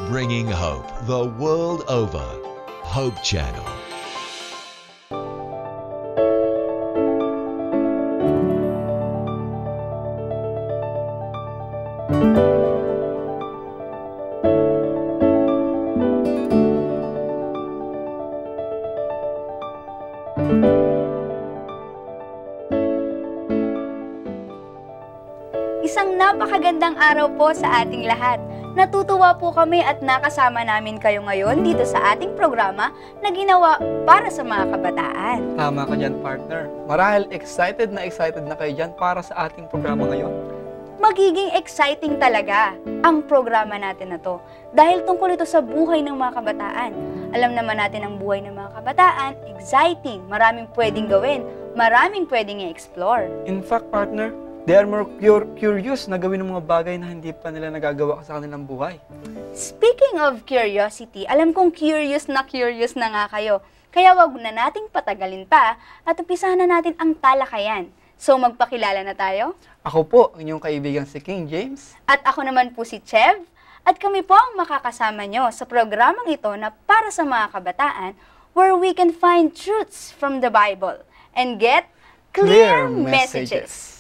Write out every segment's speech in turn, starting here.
bringing hope the world over. Hope Channel. Isang napakagandang araw po sa ating lahat. Natutuwa po kami at nakasama namin kayo ngayon dito sa ating programa na ginawa para sa mga kabataan. Tama ka dyan, partner. Marahil excited na kayo dyan para sa ating programa ngayon. Magiging exciting talaga ang programa natin na to dahil tungkol ito sa buhay ng mga kabataan. Alam naman natin ang buhay ng mga kabataan, exciting, maraming pwedeng gawin, maraming pwedeng i-explore. In fact, partner, they are more curious na gawin ng mga bagay na hindi pa nila nagagawa sa kanilang buhay. Speaking of curiosity, alam kong curious na nga kayo. Kaya wag na nating patagalin pa at umpisahan na natin ang talakayan. So magpakilala na tayo? Ako po, ang inyong kaibigan si King James. At ako naman po si Chev. At kami po ang makakasama nyo sa programang ito na para sa mga kabataan where we can find truths from the Bible and get clear messages.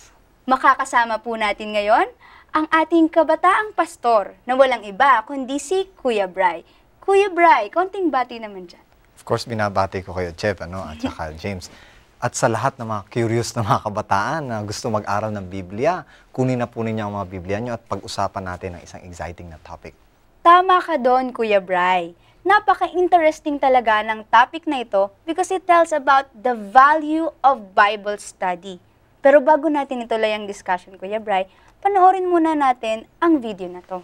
Makakasama po natin ngayon ang ating kabataang pastor na walang iba kundi si Kuya Bry. Kuya Bry, konting bati naman dyan. Of course, binabati ko kayo, Chef, at saka James. At sa lahat ng mga curious na mga kabataan na gusto mag-aral ng Biblia, kunin na po ninyo ang mga Biblia nyo at pag-usapan natin ang isang exciting na topic. Tama ka doon, Kuya Bry. Napaka-interesting talaga ng topic na ito because it tells about the value of Bible study. Pero bago natin ituloy ang discussion, Kuya Bry, panoorin muna natin ang video na to.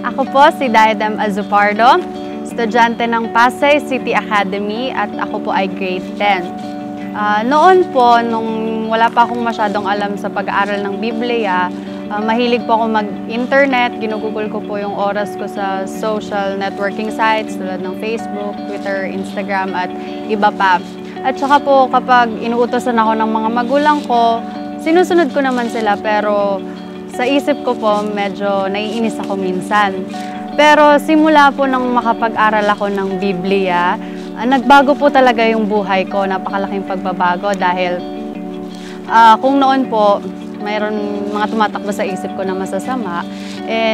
Ako po si Diadem Azupardo, estudyante ng Pasay City Academy at ako po ay grade 10. Noon po, nung wala pa akong masyadong alam sa pag-aaral ng Biblia, mahilig po ako mag-internet, ginugugol ko po yung oras ko sa social networking sites tulad ng Facebook, Twitter, Instagram at iba pa. At saka po kapag inuutosan ako ng mga magulang ko, sinusunod ko naman sila pero sa isip ko po medyo naiinis ako minsan. Pero simula po nang makapag-aral ako ng Biblia, nagbago po talaga yung buhay ko, napakalaking pagbabago dahil kung noon po mayroon mga tumatakbo sa isip ko na masasama,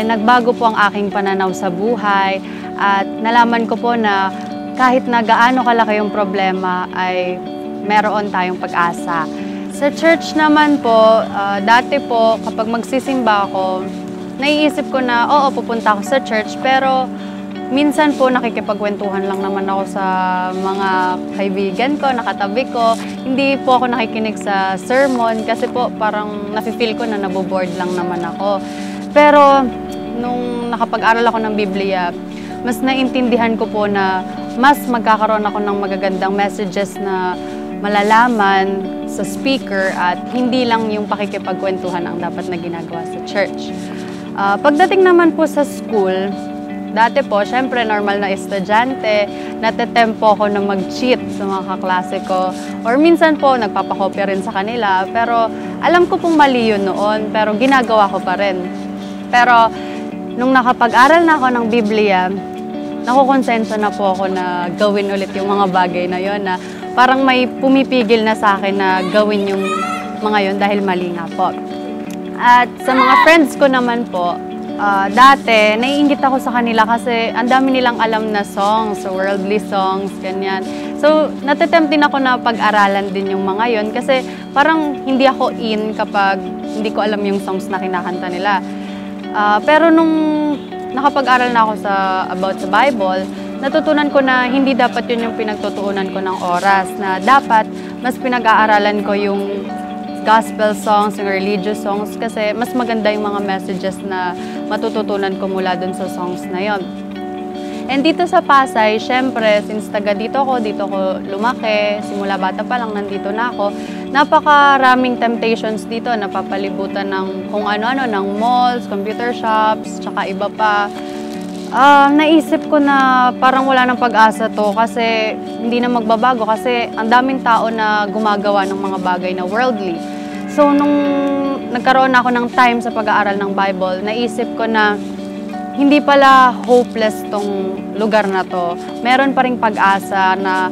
nagbago po ang aking pananaw sa buhay at nalaman ko po na kahit na gaano kalaki yung problema ay meron tayong pag-asa. Sa church naman po, dati po kapag magsisimba ako, naiisip ko na oo, pupunta ako sa church pero minsan po nakikipagkwentuhan lang naman ako sa mga kaibigan ko, nakatabi ko. Hindi po ako nakikinig sa sermon kasi po parang nafe-feel ko na naboboard lang naman ako. Pero nung nakapag-aral ako ng Biblia, mas naintindihan ko po na mas magkakaroon ako ng magagandang messages na malalaman sa speaker at hindi lang yung pakikipagkwentuhan ang dapat na ginagawa sa church. Pagdating naman po sa school, dati po, syempre normal na estudyante, natatempo ako na mag-cheat sa mga kaklase ko. Or minsan po, nagpapakopya rin sa kanila. Pero alam ko pong mali yun noon, pero ginagawa ko pa rin. Pero nung nakapag-aral na ako ng Biblia, nakukonsensya na po ako na gawin ulit yung mga bagay na yun na parang may pumipigil na sa akin na gawin yung mga yun dahil mali nga po. At sa mga friends ko naman po, dati, naiinggit ako sa kanila kasi ang dami nilang alam na songs, so worldly songs, ganyan. So, natatempt din ako na pag-aralan din yung mga yon kasi parang hindi ako in kapag hindi ko alam yung songs na kinakanta nila. Pero nung nakapag-aral na ako about sa Bible, natutunan ko na hindi dapat yun yung pinagtutuunan ko ng oras, na dapat mas pinag-aaralan ko yung gospel songs, yung religious songs kasi mas maganda yung mga messages na matututunan ko mula dun sa songs na yon. And dito sa Pasay, syempre, since taga dito ko lumaki, simula bata pa lang nandito na ako, napakaraming temptations dito, napapalibutan ng kung ano-ano, ng malls, computer shops, tsaka iba pa. Naisip ko na parang wala ng pag-asa to kasi hindi na magbabago kasi ang daming tao na gumagawa ng mga bagay na worldly. So, nung nagkaroon ako ng time sa pag-aaral ng Bible, naisip ko na hindi pala hopeless tong lugar na to. Meron pa ring pag-asa na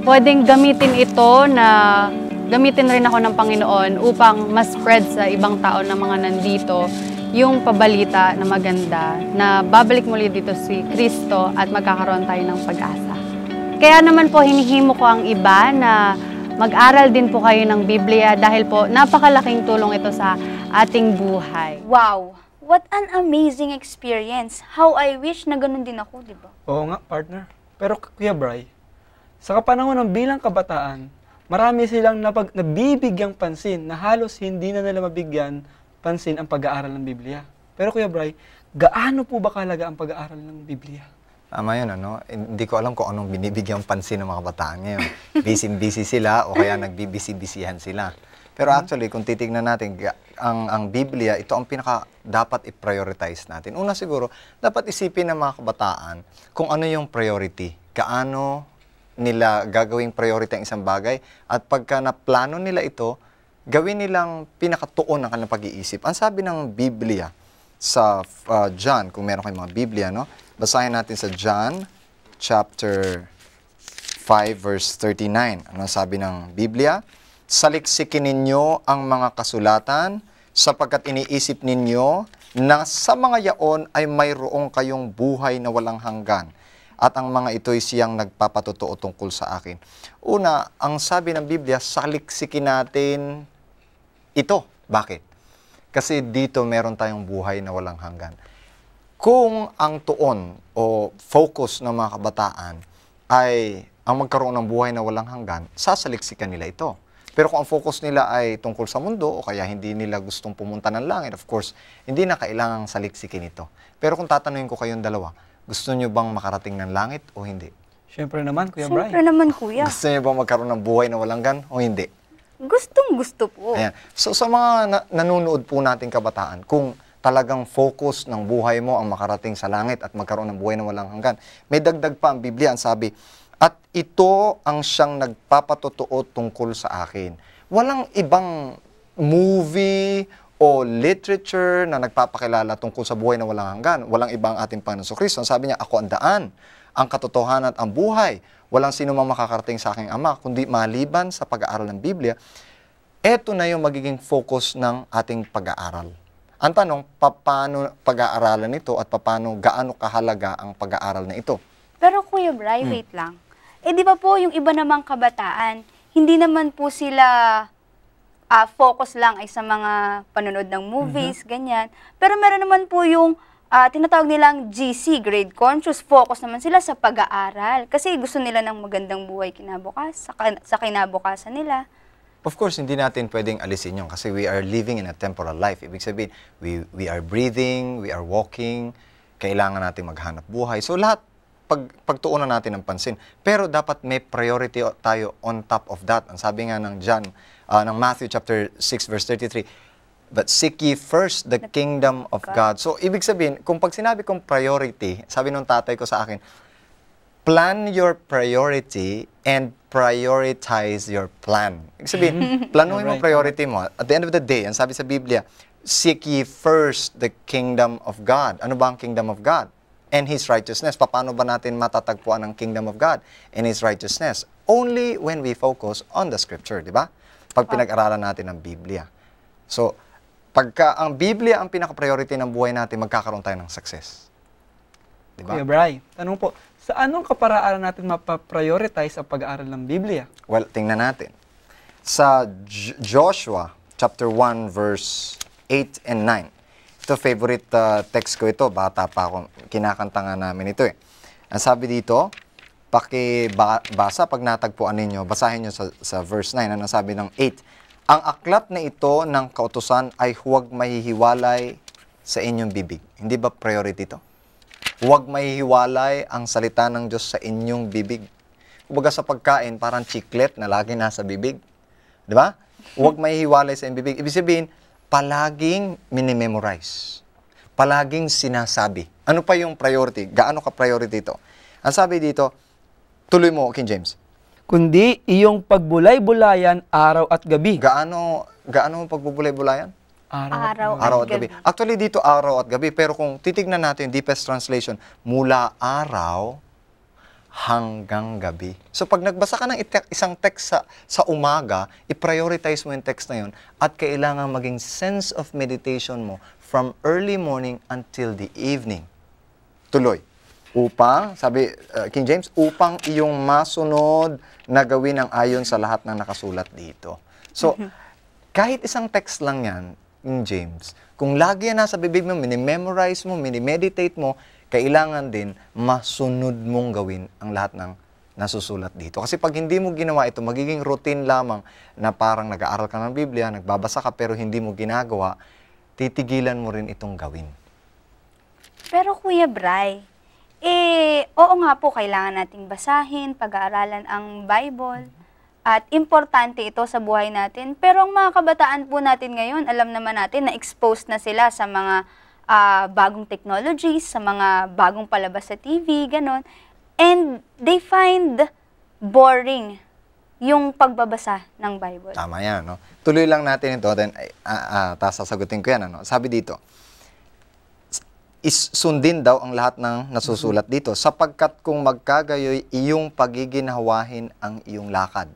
pwedeng gamitin ito, na gamitin rin ako ng Panginoon upang ma-spread sa ibang tao na mga nandito yung pabalita na maganda, na babalik muli dito si Kristo at magkakaroon tayo ng pag-asa. Kaya naman po hinihimo ko ang iba na mag-aral din po kayo ng Biblia dahil po napakalaking tulong ito sa ating buhay. Wow! What an amazing experience. How I wish na ganun din ako, di ba? Oo nga, partner. Pero Kuya Bry, sa kapanahon ng bilang kabataan, marami silang nabibigyang pansin na halos hindi na nila mabigyan pansin ang pag-aaral ng Biblia. Pero Kuya Bry, gaano po ba kahalaga ang pag-aaral ng Biblia? Tama yun, ano? Hindi ko alam kung anong binibigyang pansin ng mga kabataan ngayon. Busy-busy sila o kaya nagbibisi-bisihan sila. Pero actually, kung titignan natin, ang Biblia, ito ang pinaka dapat i-prioritize natin. Una siguro, dapat isipin ng mga kabataan kung ano yung priority. Gaano nila gagawing priority ang isang bagay. At pagka naplano nila ito, gawin nilang pinakatuon ng kanilang pag-iisip. Ang sabi ng Biblia sa John, kung meron kayong mga Biblia, no? Basahin natin sa John chapter 5 verse 39. Ano sabi ng Biblia? Saliksikin ninyo ang mga kasulatan sapagkat iniisip ninyo na sa mga yaon ay mayroong kayong buhay na walang hanggan. At ang mga ito'y siyang nagpapatotoo tungkol sa akin. Una, ang sabi ng Biblia, saliksikin natin ito. Bakit? Kasi dito meron tayong buhay na walang hanggan. Kung ang tuon o focus ng mga kabataan ay ang magkaroon ng buhay na walang hanggan, sasaliksikan nila ito. Pero kung ang focus nila ay tungkol sa mundo o kaya hindi nila gustong pumunta ng langit, of course, hindi na kailangang saliksikin ito. Pero kung tatanungin ko kayong dalawa, gusto nyo bang makarating ng langit o hindi? Siyempre naman, Kuya Bry. Siyempre naman, Kuya. Gusto nyo bang magkaroon ng buhay na walang hanggan o hindi? Gustong-gusto po. Ayan. So sa mga nanonood po nating kabataan, kung talagang focus ng buhay mo ang makarating sa langit at magkaroon ng buhay na walang hanggan, may dagdag pa ang Biblia, ang sabi, at ito ang siyang nagpapatotoo tungkol sa akin. Walang ibang movie o literature na nagpapakilala tungkol sa buhay na walang hanggan. Walang ibang ating Panginoon Kristo. Sabi niya, ako ang daan, ang katotohanan at ang buhay. Walang sino mang makakarating sa aking Ama, kundi maliban sa pag-aaral ng Biblia. Ito na yung magiging focus ng ating pag-aaral. Ang tanong, paano pag-aaralan ito at gaano kahalaga ang pag-aaral na ito? Pero Kuya Bry, wait lang. Eh di ba po yung iba namang kabataan, hindi naman po sila focus lang ay sa mga panonood ng movies, ganyan. Pero meron naman po yung tinatawag nilang GC, grade conscious, focus naman sila sa pag-aaral. Kasi gusto nila ng magandang buhay sa kinabukasan nila. Of course, hindi natin pwedeng alisin yun kasi we are living in a temporal life. Ibig sabihin, we are breathing, we are walking, kailangan natin maghanap buhay. So lahat, pagtuunan natin ng pansin. Pero dapat may priority tayo on top of that. Ang sabi nga ng ng Matthew chapter 6 verse 33, but seek ye first the kingdom of God. So ibig sabihin, kung pag sinabi kong priority, sabi nung tatay ko sa akin, plan your priority and prioritize your plan. Ibig sabihin, planuhin mo priority mo. At the end of the day, ang sabi sa Biblia, seek ye first the kingdom of God. Ano ba ang kingdom of God? And His righteousness. Paano ba natin matatagpuan ang kingdom of God and His righteousness? Only when we focus on the scripture, di ba? Pag pinag-aralan natin ang Biblia. So, pagka ang Biblia ang pinaka-priority ng buhay natin, magkakaroon tayo ng success. Di ba? Kuya Bry, tanong po, sa anong kaparaaran natin mapaprioritize ang pag-aaral ng Biblia? Well, tingnan natin. Sa Joshua chapter 1 verse 8 and 9. Ito, favorite text ko ito. Bata pa ako. Kinakanta nga namin ito eh. Ang sabi dito, pakibasa pag natagpuan ninyo, basahin nyo sa verse 9. Ang sabi ng 8, ang aklat na ito ng kautusan ay huwag mahihiwalay sa inyong bibig. Hindi ba priority ito? Huwag mahihiwalay ang salita ng Diyos sa inyong bibig. Kumbaga sa pagkain, parang chiclet na lagi nasa bibig. Di ba? Huwag mahihiwalay sa inyong bibig. Ibig sabihin, palaging minimemorize. Palaging sinasabi. Ano pa yung priority? Gaano ka priority ito? Ang sabi dito, tuloy mo, King James. Kundi iyong pagbulay-bulayan araw at gabi. Gaano pagbubulay-bulayan? Araw Araw at gabi. Actually, dito araw at gabi. Pero kung titignan natin yung deepest translation, mula araw hanggang gabi. So pag nagbasa ka ng isang text sa umaga, i-prioritize mo yung text na yun at kailangan maging sense of meditation mo from early morning until the evening. Tuloy. Upang, sabi King James, upang iyong masunod na gawin ang ayon sa lahat ng nakasulat dito. So, kahit isang text lang yan, King James, kung lagi yan nasa bibig mo, minimemorize mo, minimeditate mo, kailangan din masunod mong gawin ang lahat ng nasusulat dito. Kasi pag hindi mo ginawa ito, magiging routine lamang na parang nag-aaral ka ng Biblia, nagbabasa ka pero hindi mo ginagawa, titigilan mo rin itong gawin. Pero Kuya Bry, oo nga po, kailangan nating basahin, pag-aaralan ang Bible. At importante ito sa buhay natin. Pero ang mga kabataan po natin ngayon, alam naman natin na exposed na sila sa mga bagong technologies, sa mga bagong palabas sa TV, ganon. And they find boring yung pagbabasa ng Bible. Tama yan, no? Tuloy lang natin ito, then tapos sasagutin ko yan, ano? Sabi dito, sundin daw ang lahat ng nasusulat dito, sapagkat kung magkagayoy, iyong pagiginhawahin ang iyong lakad.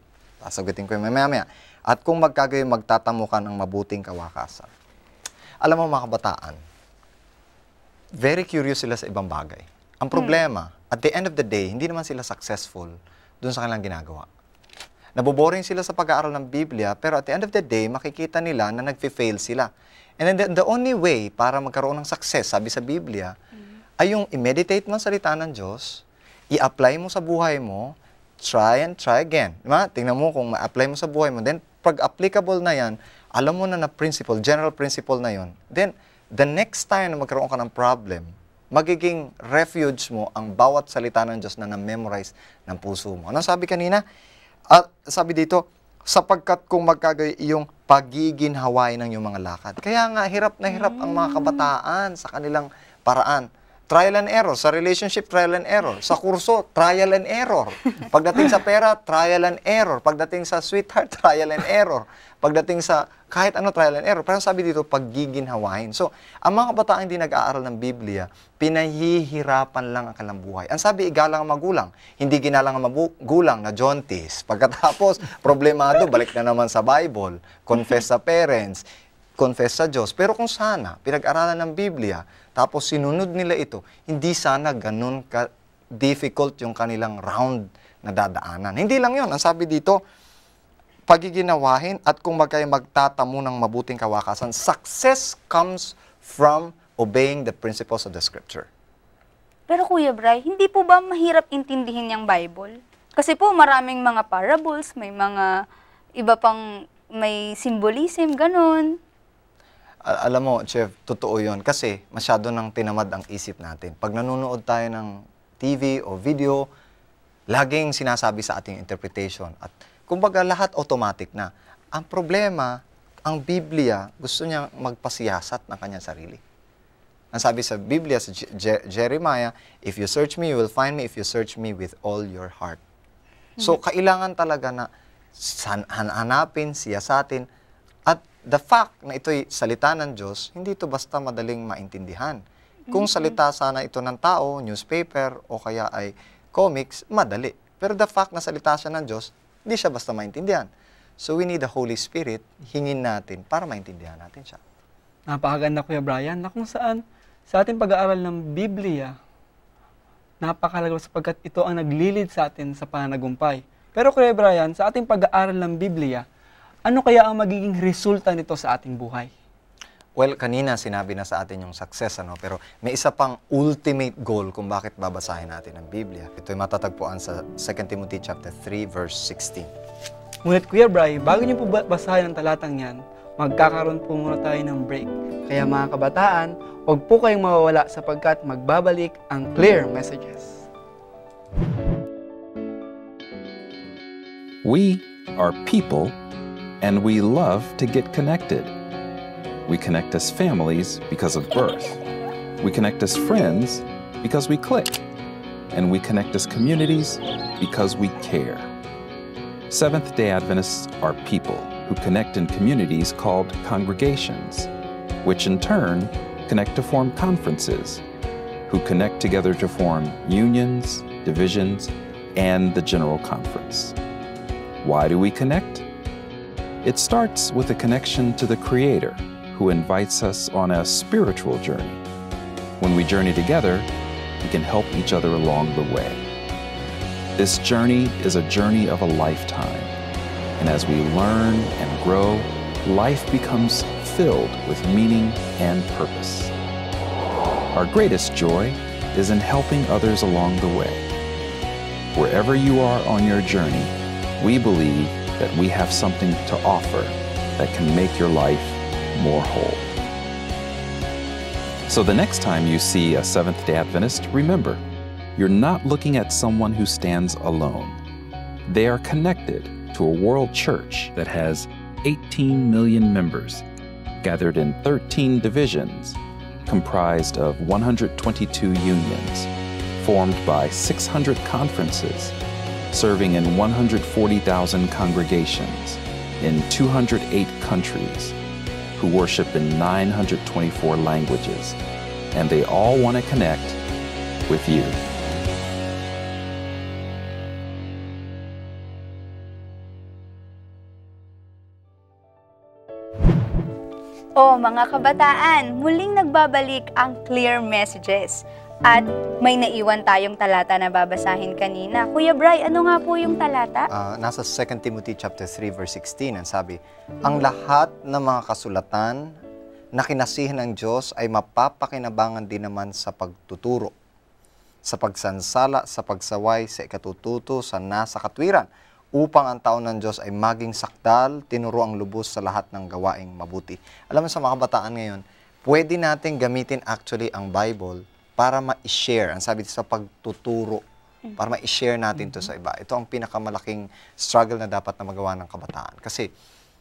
Sasagutin ko yung maya-maya. At kung magkagayoy, magtatamo ka ng mabuting kawakasan. Alam mo mga kabataan, very curious sila sa ibang bagay. Ang problema, at the end of the day, hindi naman sila successful dun sa kanilang ginagawa. Naboboring sila sa pag-aaral ng Biblia, pero at the end of the day, makikita nila na nag-fail sila. And then the only way para magkaroon ng success, sabi sa Biblia, ay yung i-meditate mo ang salita ng Diyos, i-apply mo sa buhay mo, try and try again. Diba? Tingnan mo kung ma-apply mo sa buhay mo, then pag applicable na yan, alam mo na principle, general principle na yon. Then, the next time na magkaroon ka ng problem, magiging refuge mo ang bawat salita ng Diyos na na-memorize ng puso mo. Ano sabi kanina? Sabi dito, sapagkat kung magkagayoy iyong pagiginhawain ng iyong mga lakad. Kaya nga, hirap na hirap ang mga kabataan sa kanilang paraan. Trial and error. Sa relationship, trial and error. Sa kurso, trial and error. Pagdating sa pera, trial and error. Pagdating sa sweetheart, trial and error. Pagdating sa kahit ano, trial and error. Pero sabi dito, pagiginhawain. So, ang mga kabataan hindi nag-aaral ng Biblia, pinahihirapan lang ang kanilang buhay. Ang sabi, igalang ang magulang. Hindi ginalang ang magulang na jaundice. Pagkatapos, problemado, balik na naman sa Bible. Confess sa parents. Confess sa Diyos. Pero kung sana, pinag-aralan ng Biblia, tapos sinunod nila ito, hindi sana ganun ka-difficult yung kanilang round na dadaanan. Hindi lang yun. Ang sabi dito, pagiginawahin at kung magtatamo ng mabuting kawakasan, success comes from obeying the principles of the Scripture. Pero Kuya Bry, hindi po ba mahirap intindihin yung Bible? Kasi po maraming mga parables, may mga iba pang may symbolism, ganun. Alam mo, Chef, totoo yun. Kasi masyado nang tinamad ang isip natin. Pag nanonood tayo ng TV o video, laging sinasabi sa ating interpretation. At kumbaga lahat automatic na. Ang problema, ang Biblia, gusto niya magpasiyasat ng kanyang sarili. Ang sabi sa Biblia, sa Jeremiah, if you search me, you will find me if you search me with all your heart. So, kailangan talaga na hanapin, siyasatin, at the fact na ito'y salita ng Diyos, hindi ito basta madaling maintindihan. Kung salita sana ito ng tao, newspaper, o kaya ay comics, madali. Pero the fact na salita siya ng Diyos, hindi siya basta maintindihan. So we need the Holy Spirit, hingin natin para maintindihan natin siya. Napakaganda, Kuya Brian, na kung saan sa ating pag-aaral ng Biblia, napakalaga sapagkat ito ang naglilid sa atin sa pananagumpay. Pero Kuya Brian, sa ating pag-aaral ng Biblia, ano kaya ang magiging resulta nito sa ating buhay? Well, kanina sinabi na sa atin yung success, pero may isa pang ultimate goal kung bakit babasahin natin ang Biblia. Ito'y matatagpuan sa 2 Timothy chapter 3, verse 16. Ngunit Kuya Bry, bago niyo po basahin ang talatang yan, magkakaroon po muna tayo ng break. Kaya mga kabataan, huwag po kayong mawawala sapagkat magbabalik ang Clear Messages. We are people, and we love to get connected. We connect as families because of birth. We connect as friends because we click. And we connect as communities because we care. Seventh-day Adventists are people who connect in communities called congregations. which in turn connect to form conferences, who connect together to form unions, divisions, and the General Conference. Why do we connect? It starts with a connection to the Creator, who invites us on a spiritual journey. When we journey together, we can help each other along the way. This journey is a journey of a lifetime, and as we learn and grow, life becomes filled with meaning and purpose. Our greatest joy is in helping others along the way. Wherever you are on your journey, we believe that we have something to offer that can make your life more whole. So the next time you see a Seventh-day Adventist, remember, you're not looking at someone who stands alone. They are connected to a world church that has 18 million members, gathered in 13 divisions, comprised of 122 unions, formed by 600 conferences, serving in 140,000 congregations in 208 countries, who worship in 924 languages, and they all want to connect with you. O mga kabataan, muling nagbabalik ang Clear Messages. At may naiwan tayong talata na babasahin kanina. Kuya Bri, ano nga po yung talata? Nasa 2 Timothy chapter 3 verse 16, ang sabi, ang lahat ng mga kasulatan na kinasihan ng Diyos ay mapapakinabangan din naman sa pagtuturo, sa pagsansala, sa pagsaway, sa ikatututo, sa nasa katwiran, upang ang taon ng Diyos ay maging sakdal, tinuro ang lubos sa lahat ng gawaing mabuti. Alam mo sa mga kabataan ngayon, pwede natin gamitin actually ang Bible para ma-share, ang sabi sa pagtuturo, para ma-share natin to sa iba. Ito ang pinakamalaking struggle na dapat na magawa ng kabataan. Kasi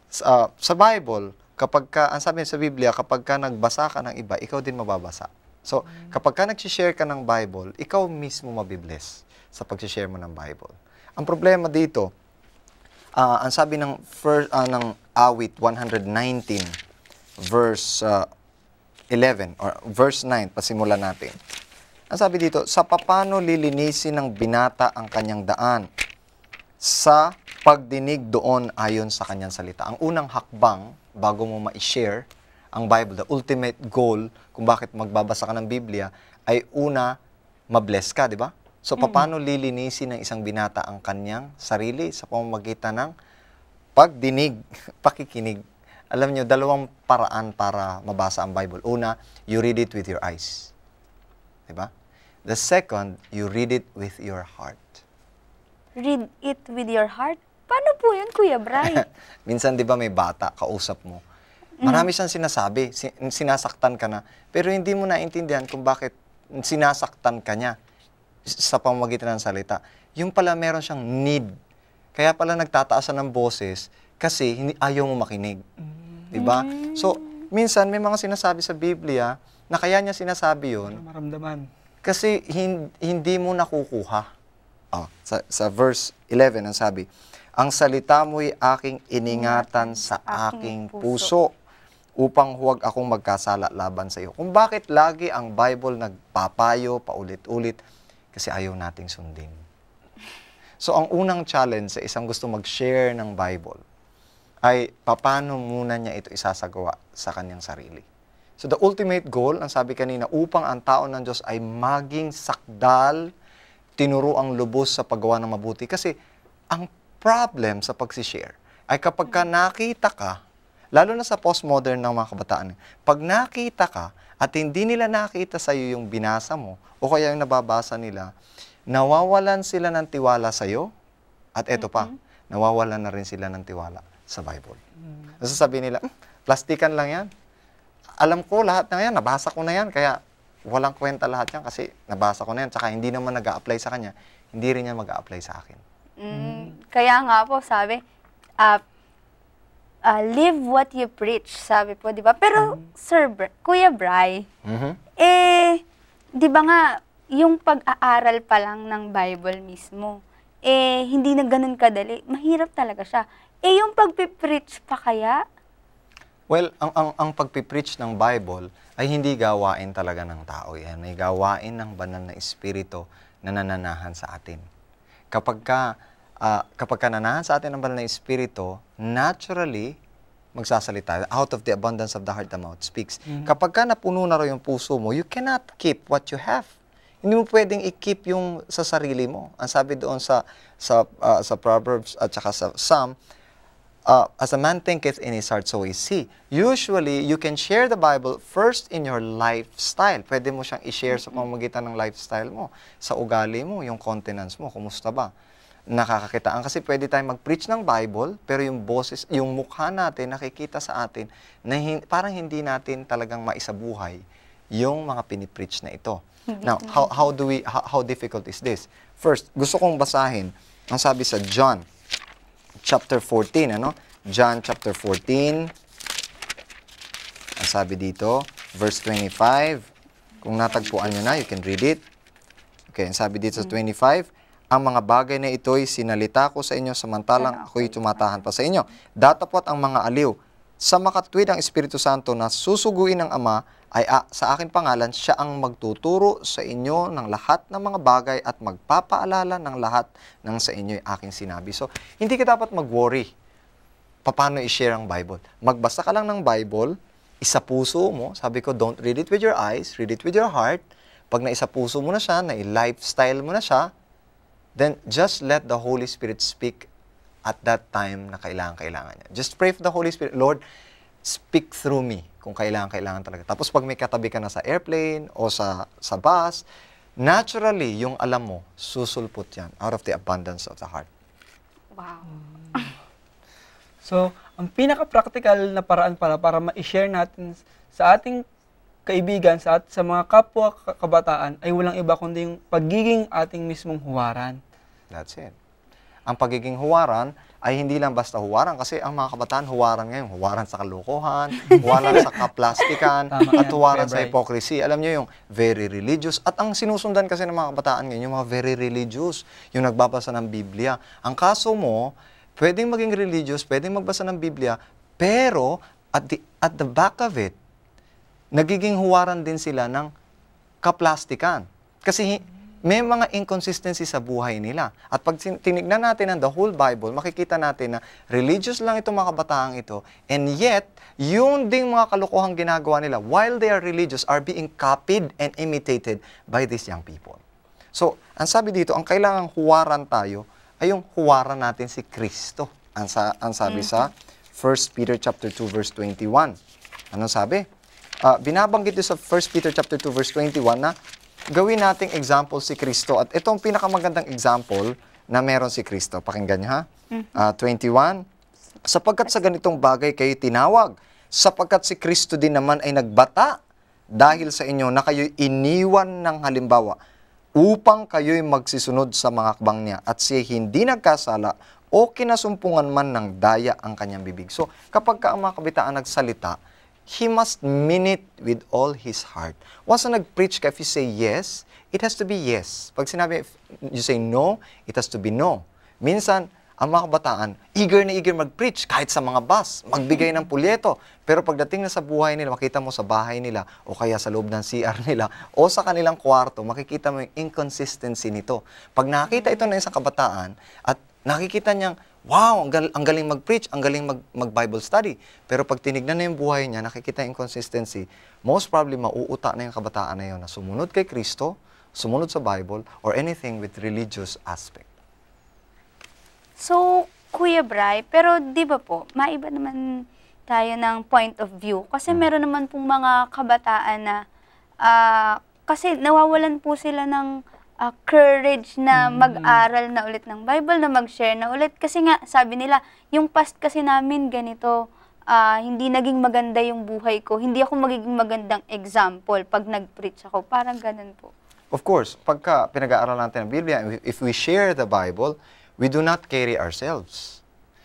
sa Bible, ang sabi sa Biblia, kapag ka nagbasa ka ng iba, ikaw din mababasa. So, kapag ka nag-share ka ng Bible, ikaw mismo mabibless sa pag-share mo ng Bible. Ang problema dito, ang sabi ng Awit 119, verse 11, or verse 9, pasimulan natin. Ang sabi dito, sa papano lilinisin ng binata ang kanyang daan sa pagdinig doon ayon sa kanyang salita. Ang unang hakbang, bago mo ma-share ang Bible, the ultimate goal kung bakit magbabasa ka ng Biblia, ay una, mabless ka, di ba? So, paano lilinisin ng isang binata ang kanyang sarili sa pamamagitan ng pagdinig, pakikinig. Alam nyo, dalawang paraan para mabasa ang Bible. Una, you read it with your eyes. Diba? The second, you read it with your heart. Read it with your heart? Paano po yun, Kuya Bri? Minsan, di ba, may bata, kausap mo. Marami siyang sinasabi, sinasaktan ka na, pero hindi mo naintindihan kung bakit sinasaktan ka niya sa pamamagitan ng salita. Yung pala, meron siyang need. Kaya pala nagtataasan ng boses kasi ayaw mo makinig. Diba? So, minsan may mga sinasabi sa Biblia na kaya niya sinasabi yun Maramdaman. kasi hindi mo nakukuha. Sa verse 11, ang sabi, ang salita mo'y aking iningatan sa aking puso upang huwag akong magkasala laban sa iyo. Kung bakit lagi ang Bible nagpapayo paulit-ulit, kasi ayaw nating sundin. So, ang unang challenge sa isang gusto mag-share ng Bible ay paano muna niya ito isasagawa sa kanyang sarili. So, the ultimate goal, ang sabi kanina, upang ang tao ng Diyos ay maging sakdal, tinuro ang lubos sa paggawa ng mabuti. Kasi, ang problem sa pagsishare ay kapag ka nakita ka, lalo na sa postmodern ng mga kabataan, pag nakita ka at hindi nila nakita sa iyo yung binasa mo o kaya yung nababasa nila, nawawalan sila ng tiwala sa iyo at eto pa, nawawalan na rin sila ng tiwala sa Bible. Sasabihin nila, plastikan lang yan. Alam ko lahat na yan, nabasa ko na yan, kaya walang kwenta lahat yan kasi nabasa ko na yan, tsaka hindi naman nag-a-apply sa kanya, hindi rin yan mag-a-apply sa akin. Kaya nga po, sabi, live what you preach, sabi po, di ba? Pero, Kuya Bri, di ba nga, yung pag-aaral pa lang ng Bible mismo, hindi na ganun kadali. Mahirap talaga siya. Yung pag-preach pa kaya? Well, ang pagpipreach ng Bible ay hindi gawain talaga ng tao. Yan ay gawain ng banal na espiritu na nananahan sa atin. Kapag ka nanahan sa atin ng banal na espiritu, naturally, magsasalita. Out of the abundance of the heart, the mouth speaks. Kapag ka napuno na raw yung puso mo, you cannot keep what you have. Hindi mo pwedeng i-keep yung sa sarili mo. Ang sabi doon sa Proverbs at saka sa Psalm, as a man thinketh in his heart, so is he. Usually, you can share the Bible first in your lifestyle. Pwede mo siyang i-share sa pamamagitan ng lifestyle mo, sa ugali mo, yung continence mo, kumusta ba? Nakakakitaan. Kasi pwede tayong mag-preach ng Bible, pero yung boses, yung mukha natin, nakikita sa atin, na parang hindi natin talagang maisabuhay yung mga pinipreach na ito. Now, how difficult is this? First, gusto kong basahin ang sabi sa John chapter 14, ano? John chapter 14. Ang sabi dito, verse 25. Kung natagpuan nyo na, you can read it. Okay, ang sabi dito sa 25, ang mga bagay na ito'y sinalita ko sa inyo samantalang ako'y tumatahan pa sa inyo. Datapwat ang mga aliw. Sa makatwid ang Espiritu Santo na susuguin ng Ama, ay sa aking pangalan, siya ang magtuturo sa inyo ng lahat ng mga bagay at magpapaalala ng lahat ng sa inyo yung aking sinabi. So, hindi ka dapat mag-worry paano i-share ang Bible. Magbasa ka lang ng Bible, isa puso mo. Sabi ko, don't read it with your eyes, read it with your heart. Pag naisa puso mo na siya, na-lifestyle mo na siya, then just let the Holy Spirit speak at that time na kailangan niya. Just pray for the Holy Spirit, Lord, speak through me kung kailangan talaga. Tapos pag may katabi ka na sa airplane o sa bus, naturally, yung alam mo, susulpot yan out of the abundance of the heart. Wow. So, ang pinaka-practical na paraan para ma-share natin sa ating kaibigan, sa mga kapwa kabataan, ay walang iba kundi yung pagiging ating mismong huwaran. That's it. Ang pagiging huwaran ay hindi lang basta huwaran kasi ang mga kabataan huwaran ngayon. Huwaran sa kalokohan, huwaran sa kaplastikan, at huwaran sa hypocrisy. Alam niyo yung very religious. At ang sinusundan kasi ng mga kabataan ngayon, yung mga very religious, yung nagbabasa ng Biblia. Ang kaso mo, pwedeng maging religious, pwedeng magbasa ng Biblia, pero at the back of it, nagiging huwaran din sila ng kaplastikan. Kasi may mga inconsistency sa buhay nila. At pag tinignan natin ang the whole Bible, makikita natin na religious lang itong mga kabataang ito, and yet, yung ding mga kalokohang ginagawa nila, while they are religious, are being copied and imitated by these young people. So, ang sabi dito, ang kailangang huwaran tayo, ay yung huwaran natin si Kristo. Ang sabi sa 1 Peter chapter 2 verse 21. Anong sabi? Binabanggit dito sa 1 Peter chapter 2 verse 21 na gawin nating example si Kristo. At itong pinakamagandang example na meron si Kristo. Pakinggan niyo ha. 21. Sapagkat sa ganitong bagay kayo tinawag, sapagkat si Kristo din naman ay nagbata dahil sa inyo na kayo'y iniwan ng halimbawa upang kayo'y magsisunod sa mga akbang niya at siya hindi nagkasala o kinasumpungan man ng daya ang kanyang bibig. So, kapag ka ang mga kabitaan nagsalita, he must mean it with all his heart. Once na nag-preach ka, if you say yes, it has to be yes. Pag sinabi, if you say no, it has to be no. Minsan, ang mga kabataan, eager na eager mag-preach, kahit sa mga bus, magbigay ng pulyeto. Pero pagdating na sa buhay nila, makita mo sa bahay nila, o kaya sa loob ng CR nila, o sa kanilang kwarto, makikita mo yung inconsistency nito. Pag nakita ito na isang kabataan, at nakikita niyang, wow, ang galing mag-preach, ang galing mag-Bible study. Pero pag tinignan na yung buhay niya, nakikita yung inconsistency, most probably mauuta na yung kabataan na yun na sumunod kay Kristo, sumunod sa Bible, or anything with religious aspect. So, Kuya Bry, pero di ba po, maiba naman tayo ng point of view. Kasi meron naman pong mga kabataan na, kasi nawawalan po sila ng courage na mag-aral na ulit ng Bible, na mag-share na ulit. Kasi nga, sabi nila, yung past kasi namin ganito, hindi naging maganda yung buhay ko. Hindi ako magiging magandang example pag nag-preach ako. Parang ganun po. Of course, pagka pinag-aaral natin ang Biblia, if we share the Bible, we do not carry ourselves.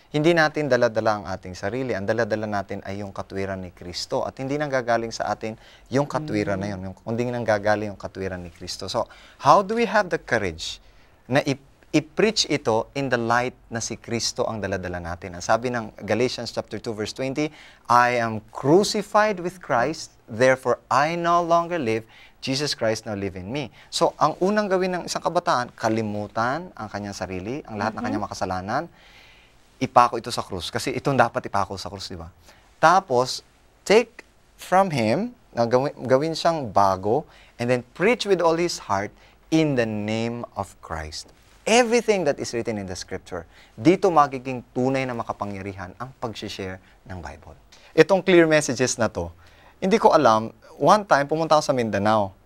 Hindi natin dala-dala ang ating sarili. Ang dala-dala natin ay yung katwiran ni Kristo. At hindi nanggagaling sa atin yung katwiran na yun. Kundi nanggagaling yung katwiran ni Kristo. So, how do we have the courage na i-preach ito in the light na si Kristo ang daladala natin. Ang sabi ng Galatians chapter 2 verse 20, I am crucified with Christ, therefore I no longer live, Jesus Christ now live in me. So, ang unang gawin ng isang kabataan, kalimutan ang kanyang sarili, ang lahat ng kanyang makasalanan, ipako ito sa krus. Kasi itong dapat ipako sa krus, di ba? Tapos, take from him, gawin siyang bago, and then preach with all his heart in the name of Christ. Everything that is written in the scripture, dito magiging tunay na makapangyarihan ang pag-share ng Bible. Itong clear messages na to, hindi ko alam, one time pumunta ako sa Mindanao.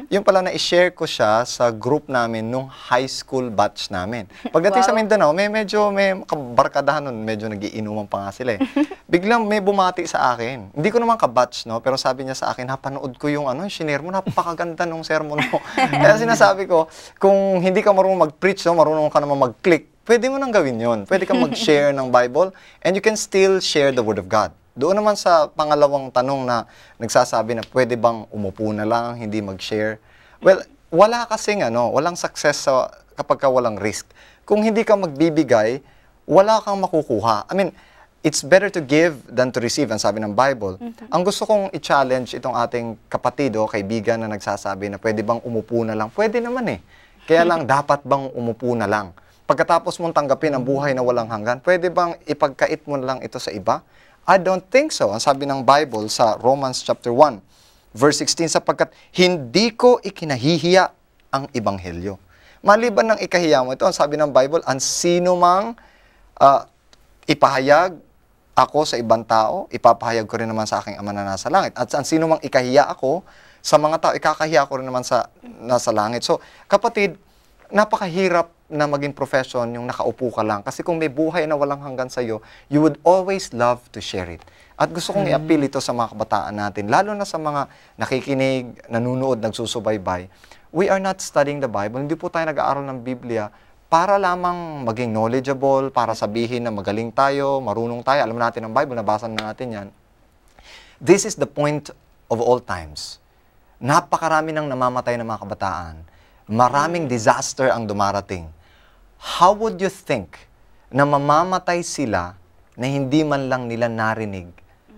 Yung pala na-share ko siya sa group namin nung high school batch namin. Pagdating sa Mindanao, may kabarkadahan nun, medyo nagiinuman pa nga sila eh. Biglang may bumati sa akin. Hindi ko naman ka-batch, no? Pero sabi niya sa akin, napanood ko yung shinare mo, napakaganda nung sermon mo. Kaya sinasabi ko, kung hindi ka marunong mag-preach, no, marunong ka naman mag-click, pwede mo nang gawin yun. Pwede kang mag-share ng Bible, and you can still share the Word of God. Doon naman sa pangalawang tanong na nagsasabi na pwede bang umupo na lang, hindi mag-share. Well, wala kasing walang success kapag ka walang risk. Kung hindi ka magbibigay, wala kang makukuha. I mean, it's better to give than to receive, ang sabi ng Bible. Ang gusto kong i-challenge itong ating kapatid o kaibigan na nagsasabi na pwede bang umupo na lang. Pwede naman eh. Kaya lang, dapat bang umupo na lang? Pagkatapos mong tanggapin ang buhay na walang hanggan, pwede bang ipagkait mo na lang ito sa iba? I don't think so. Ang sabi ng Bible sa Romans chapter 1, verse 16, sapagkat hindi ko ikinahihiya ang ebanghelyo. Maliban ng ikahiya mo ito, ang sabi ng Bible, ang sino mang ipahayag ako sa ibang tao, ipapahayag ko rin naman sa aking Ama na nasa langit. At ang sino mang ikahiya ako sa mga tao, ikakahiya ko rin naman sa nasa langit. So, kapatid, napakahirap na maging profession yung nakaupo ka lang. Kasi kung may buhay na walang hanggan sa'yo, you would always love to share it. At gusto kong i-appeal ito sa mga kabataan natin, lalo na sa mga nakikinig, nanunood, nagsusubaybay. We are not studying the Bible. Hindi po tayo nag-aaral ng Biblia para lamang maging knowledgeable, para sabihin na magaling tayo, marunong tayo. Alam natin ang Bible, nabasa na natin yan. This is the point of all times. Napakarami ng namamatay ng mga kabataan. Maraming disaster ang dumarating. How would you think na mamamatay sila na hindi man lang nila narinig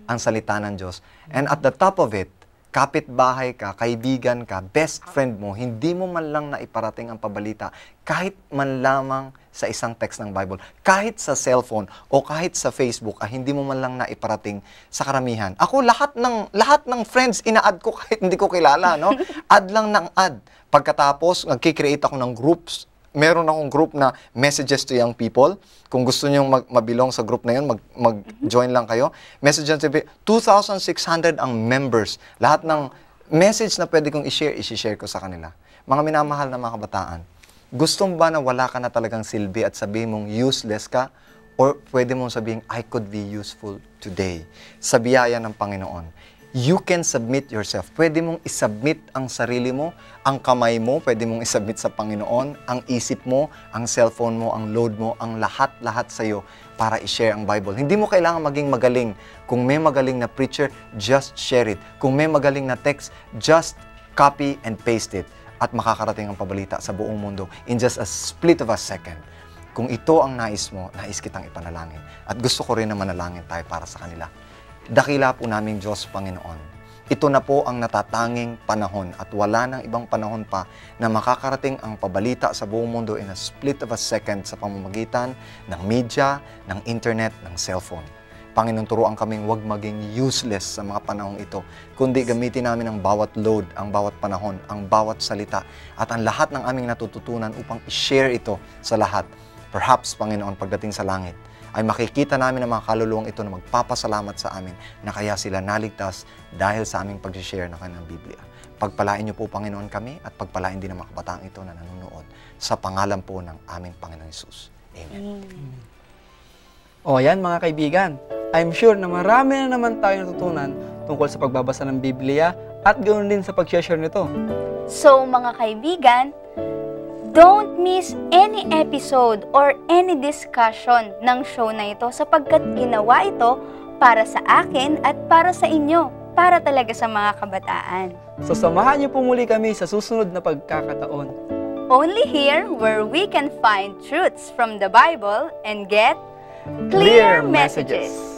ang salita ng Diyos? And at the top of it, kapitbahay ka, kaibigan ka, best friend mo, hindi mo man lang naiparating ang pabalita kahit man lamang sa isang text ng Bible, kahit sa cellphone o kahit sa Facebook, hindi mo man lang naiparating sa karamihan. Ako, lahat ng friends, ina-add ko kahit hindi ko kilala, no? Add lang ng add. Pagkatapos, nagkikreate ako ng groups. Meron akong group na messages to young people. Kung gusto nyo mabilong sa group na yun, mag-join lang kayo. Messages to 2,600 ang members. Lahat ng message na pwede kong i-share ko sa kanila. Mga minamahal na mga kabataan, gusto mo ba na wala ka na talagang silbi at sabihin mong useless ka? Or pwede mong sabihin, I could be useful today. Sa biyaya ng Panginoon. You can submit yourself. Pwede mong isubmit ang sarili mo, ang kamay mo, pwede mong isubmit sa Panginoon, ang isip mo, ang cellphone mo, ang load mo, ang lahat-lahat sa'yo para i-share ang Bible. Hindi mo kailangan maging magaling. Kung may magaling na preacher, just share it. Kung may magaling na text, just copy and paste it. At makakarating ang pabalita sa buong mundo in just a split of a second. Kung ito ang nais mo, nais kitang ipanalangin. At gusto ko rin na manalangin tayo para sa kanila. Dakila po naming Diyos, Panginoon. Ito na po ang natatanging panahon at wala nang ibang panahon pa na makakarating ang pabalita sa buong mundo in a split of a second sa pamamagitan ng media, ng internet, ng cellphone. Panginoon, turuan kaming huwag maging useless sa mga panahong ito, kundi gamitin namin ang bawat load, ang bawat panahon, ang bawat salita, at ang lahat ng aming natututunan upang i-share ito sa lahat. Perhaps, Panginoon, pagdating sa langit, ay makikita namin ang mga kaluluwang ito na magpapasalamat sa amin na kaya sila naligtas dahil sa aming pag-share ng kanilang Biblia. Pagpalain niyo po, Panginoon, kami at pagpalain din ang mga kabataang ito na nanonood sa pangalan po ng aming Panginoon Hesus. Amen. O yan mga kaibigan, I'm sure na marami na naman tayo natutunan tungkol sa pagbabasa ng Biblia at ganoon din sa pag-share nito. So mga kaibigan, don't miss any episode or any discussion ng show na ito sapagkat ginawa ito para sa akin at para sa inyo, para talaga sa mga kabataan. So samahan niyo po muli kami sa susunod na pagkakataon. Only here where we can find truths from the Bible and get Clear clear messages. messages.